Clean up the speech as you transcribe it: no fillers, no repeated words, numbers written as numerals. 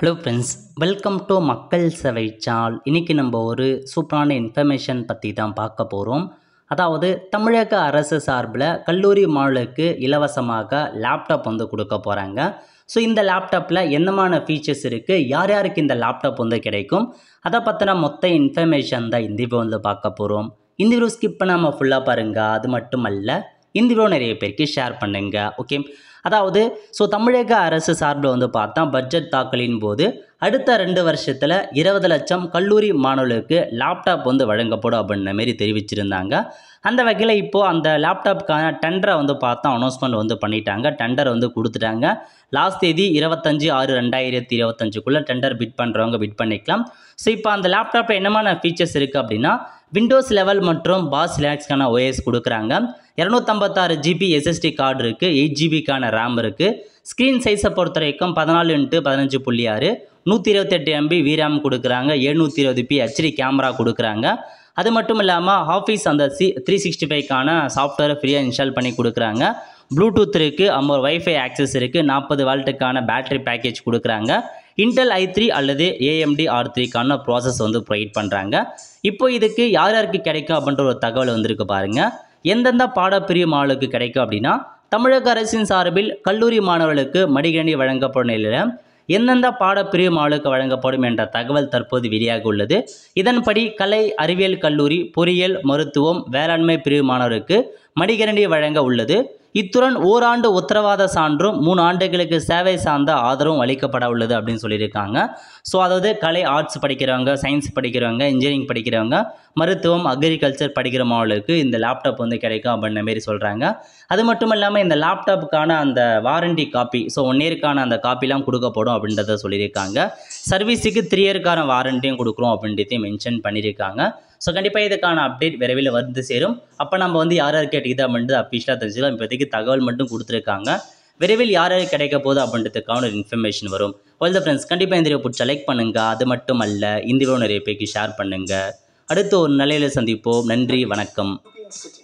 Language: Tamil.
ஹலோ ஃப்ரெண்ட்ஸ், வெல்கம் டு மக்கள் சேவை சால். இன்றைக்கி நம்ம ஒரு சூப்பரான இன்ஃபர்மேஷன் பற்றி தான் பார்க்க போகிறோம். அதாவது தமிழக அரசு சார்பில் கல்லூரி மாணவர்களுக்கு இலவசமாக லேப்டாப் கொடுக்க போகிறாங்க. ஸோ இந்த லேப்டாப்பில் என்னமான ஃபீச்சர்ஸ் இருக்குது, யார் யாருக்கு இந்த லேப்டாப் கிடைக்கும், அதை பற்றின மொத்த இன்ஃபர்மேஷன் தான் இந்த வீடியோ பார்க்க போகிறோம். இந்த வீடியோ ஸ்கிப் பண்ணாமல் ஃபுல்லாக பாருங்கள். அது மட்டும் அல்ல, இந்த வீடியோ நிறைய பேருக்கு ஷேர் பண்ணுங்கள். ஓகே, அதாவது தமிழக அரசு சார்பில் பார்த்தா பட்ஜெட் தாக்கலின் போது அடுத்த 2 வருஷத்தில் 20 லட்சம் கல்லூரி மாணவர்களுக்கு லேப்டாப் வழங்கப்படும் அப்படின்ற மாரி தெரிவிச்சிருந்தாங்க. அந்த வகையில் இப்போது அந்த லேப்டாப்புக்கான டெண்டரை பார்த்தா அனௌன்ஸ்மெண்ட் பண்ணிட்டாங்க. டெண்டர் கொடுத்துட்டாங்க. லாஸ்ட் தேதி 25/6/2025 டெண்டர் பிட் பண்ணுறவங்க பிட் பண்ணிக்கலாம். ஸோ இப்போ அந்த லேப்டாப்பில் என்னமான ஃபீச்சர்ஸ் இருக்குது அப்படின்னா, விண்டோஸ் லெவல் மற்றும் பாஸ் லினக்ஸ்க்கான OS கொடுக்குறாங்க. 256 GB SSD கார்டு இருக்குது. 8 GBக்கான ரேம் இருக்குது. ஸ்க்ரீன் சைஸை பொறுத்த வரைக்கும் 14x15.6, 128 MB VRAM கொடுக்குறாங்க. 720p HD கேமரா கொடுக்குறாங்க. அது மட்டும் இல்லாமல் ஆஃபீஸ் அந்த 365க்கான சாஃப்ட்வேரை ஃப்ரீயாக இன்ஸ்டால் பண்ணி கொடுக்குறாங்க. ப்ளூடூத் இருக்குது, வைஃபை ஆக்சஸ் இருக்குது, 40 வால்ட்டுக்கான பேட்டரி பேக்கேஜ் கொடுக்குறாங்க. இன்டெல் i3 அல்லது AMD R3க்கான ப்ராசஸ் ப்ரொவைட் பண்ணுறாங்க. இப்போ இதுக்கு யார் யாருக்கு கிடைக்கும் அப்படின்ற ஒரு தகவல் வந்திருக்கு பாருங்கள். எந்தெந்த பாடப்பிரிவு மாணவர்களுக்கு கிடைக்கும் அப்படின்னா, தமிழக அரசின் சார்பில் கல்லூரி மாணவர்களுக்கு மடிக்கணினி வழங்கப்படும் நிலையில் எந்தெந்த பாடப்பிரிவு மாணவர்களுக்கு வழங்கப்படும் என்ற தகவல் தற்போது வெளியாக உள்ளது. இதன்படி கலை, அறிவியல் கல்லூரி, பொறியியல், மருத்துவம், வேளாண்மை பிரிவு மாணவருக்கு மடிக்கணினி வழங்க உள்ளது. இத்துடன் ஓராண்டு உத்தரவாத சான்றும் 3 ஆண்டுகளுக்கு சேவை சார்ந்த ஆதரவும் அளிக்கப்பட உள்ளது அப்படின்னு சொல்லியிருக்காங்க. ஸோ அதாவது கலை, ஆர்ட்ஸ் படிக்கிறவங்க, சயின்ஸ் படிக்கிறவங்க, இன்ஜினியரிங் படிக்கிறவங்க, மருத்துவம், அக்ரிகல்ச்சர் படிக்கிற மாணவர்களுக்கு இந்த லேப்டாப் கிடைக்கும் அப்படின்ற மாரி சொல்கிறாங்க. அது மட்டும் இல்லாமல் இந்த லேப்டாப்புக்கான அந்த வாரண்டி காப்பி, 1 இயருக்கான அந்த காப்பிலாம் கொடுக்கப்படும் அப்படின்றத சொல்லியிருக்காங்க. சர்வீஸுக்கு 3 இயருக்கான வாரண்டியும் கொடுக்குறோம் அப்படின்றதையும் மென்ஷன் பண்ணியிருக்காங்க. ஸோ கண்டிப்பாக இதுக்கான அப்டேட் விரைவில் வந்து சேரும். அப்போ நம்ம யார் யார் கேட்டுக்கிது அப்படின்றது அஃபிஷியலாக தெரிஞ்சுக்கலாம். இப்போதைக்கு தகவல் மட்டும் கொடுத்துருக்காங்க. விரைவில் யார் யார் கிடைக்க போகுது அப்படின்றதுக்கான ஒரு இன்ஃபர்மேஷன் வரும். வெல் ஃப்ரெண்ட்ஸ், கண்டிப்பாக இந்த வீடியோ பிடிச்ச லைக் பண்ணுங்கள். அது மட்டும் அல்ல, இந்த வீடியோ நிறைய பேருக்கு ஷேர் பண்ணுங்கள். அடுத்து ஒரு நிலையில் சந்திப்போம். நன்றி, வணக்கம்.